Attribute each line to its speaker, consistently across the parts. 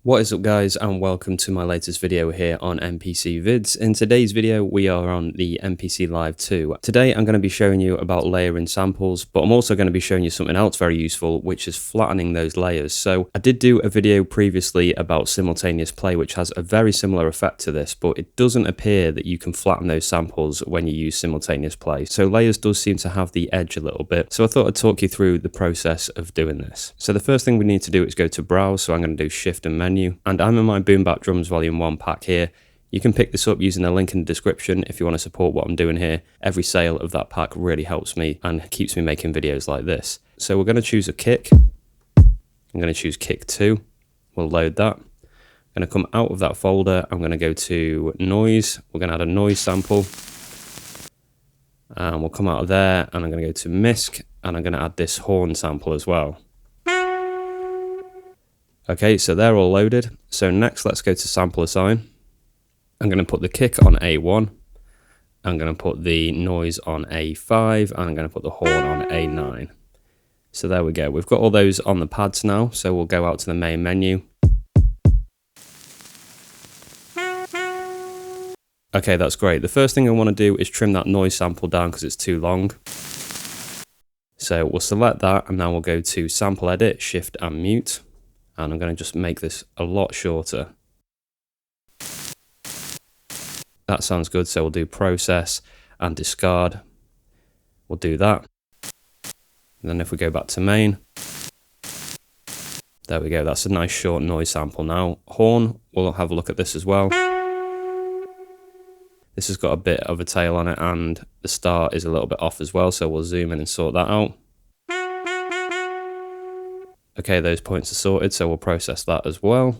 Speaker 1: What is up guys, and welcome to my latest video here on MPC Vids. In today's video we are on the MPC Live II. Today I'm going to be showing you about layering samples, but I'm also going to be showing you something else very useful, which is flattening those layers. So I did do a video previously about simultaneous play, which has a very similar effect to this, but it doesn't appear that you can flatten those samples when you use simultaneous play. So layers does seem to have the edge a little bit. So I thought I'd talk you through the process of doing this. So the first thing we need to do is go to browse. So I'm going to do shift and menu. And I'm in my Boom Bap Drums Volume 1 pack here. You can pick this up using the link in the description if you want to support what I'm doing here. Every sale of that pack really helps me and keeps me making videos like this. So we're going to choose a kick. I'm going to choose kick 2. We'll load that. I'm going to come out of that folder. I'm going to go to noise. We're going to add a noise sample. And we'll come out of there and I'm going to go to misc and I'm going to add this horn sample as well. Okay, so they're all loaded. So next, let's go to sample assign. I'm going to put the kick on A1. I'm going to put the noise on A5, and I'm going to put the horn on A9. So there we go. We've got all those on the pads now. So we'll go out to the main menu. Okay, that's great. The first thing I want to do is trim that noise sample down because it's too long. So we'll select that, and now we'll go to sample edit, shift and mute. And I'm going to just make this a lot shorter. That sounds good. So we'll do process and discard. We'll do that. And then if we go back to main, there we go. That's a nice short noise sample now. Horn, we'll have a look at this as well. This has got a bit of a tail on it and the start is a little bit off as well. So we'll zoom in and sort that out. Okay, those points are sorted, so we'll process that as well.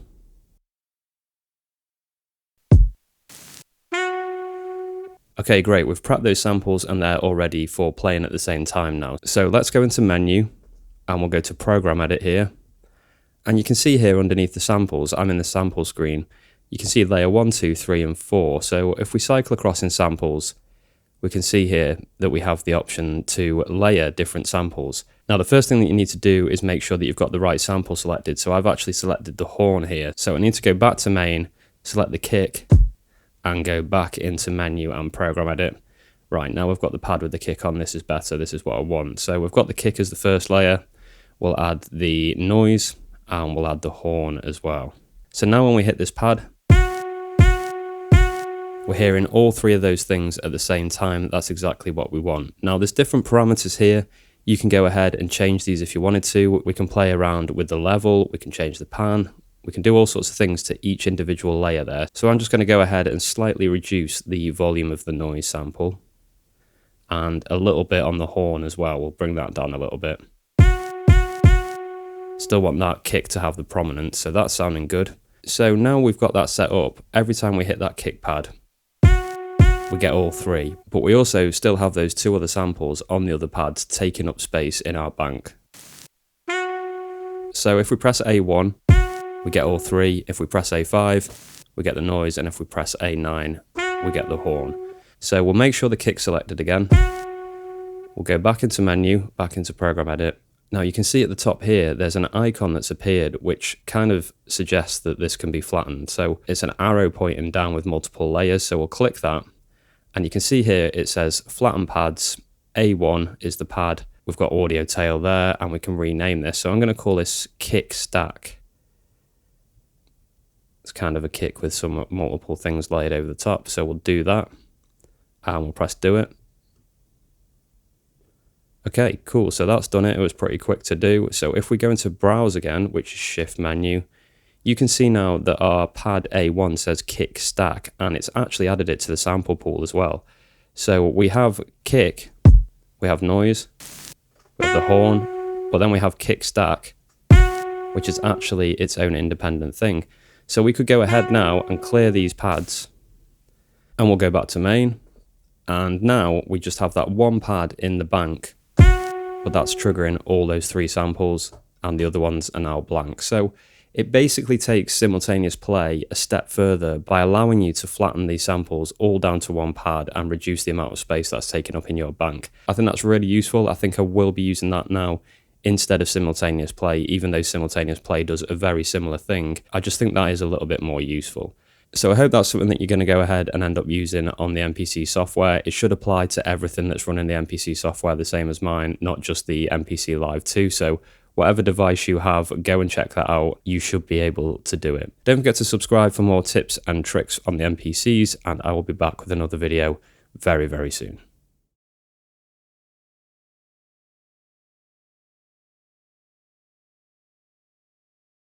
Speaker 1: Okay, great. We've prepped those samples and they're all ready for playing at the same time now. So let's go into menu and we'll go to program edit here. And you can see here underneath the samples, I'm in the sample screen. You can see layer 1, 2, 3, and 4. So if we cycle across in samples, we can see here that we have the option to layer different samples. Now, the first thing that you need to do is make sure that you've got the right sample selected. So I've actually selected the horn here. So I need to go back to main, select the kick, and go back into menu and program edit. Right, now we've got the pad with the kick on. This is better. This is what I want. So we've got the kick as the first layer. We'll add the noise, and we'll add the horn as well. So now when we hit this pad, we're hearing all three of those things at the same time. That's exactly what we want. Now, there's different parameters here. You can go ahead and change these if you wanted to. We can play around with the level. We can change the pan. We can do all sorts of things to each individual layer there. So I'm just going to go ahead and slightly reduce the volume of the noise sample and a little bit on the horn as well. We'll bring that down a little bit. Still want that kick to have the prominence, so that's sounding good. So now we've got that set up. Every time we hit that kick pad, we get all three, but we also still have those two other samples on the other pads taking up space in our bank. So if we press A1, we get all three. If we press A5, we get the noise, and if we press A9, we get the horn. So we'll make sure the kick's selected again. We'll go back into menu, back into program edit. Now you can see at the top here, there's an icon that's appeared, which kind of suggests that this can be flattened. So it's an arrow pointing down with multiple layers. So we'll click that. And you can see here it says flatten pads, A1 is the pad. We've got audio tail there and we can rename this. So I'm going to call this kick stack. It's kind of a kick with some multiple things laid over the top. So we'll do that and we'll press do it. Okay, cool. So that's done it. It was pretty quick to do. So if we go into browse again, which is shift menu, you can see now that our pad A1 says kick stack, and it's actually added it to the sample pool as well. So we have kick, we have noise, we have the horn, but then we have kick stack, which is actually its own independent thing. So we could go ahead now and clear these pads, and we'll go back to main. And now we just have that one pad in the bank, but that's triggering all those three samples, and the other ones are now blank. So it basically takes simultaneous play a step further by allowing you to flatten these samples all down to one pad and reduce the amount of space that's taken up in your bank. I think that's really useful. I think I will be using that now instead of simultaneous play, even though simultaneous play does a very similar thing. I just think that is a little bit more useful. So I hope that's something that you're going to go ahead and end up using on the MPC software. It should apply to everything that's running the MPC software the same as mine, not just the MPC Live II. So whatever device you have, go and check that out. You should be able to do it. Don't forget to subscribe for more tips and tricks on the MPCs, and I will be back with another video very, very soon.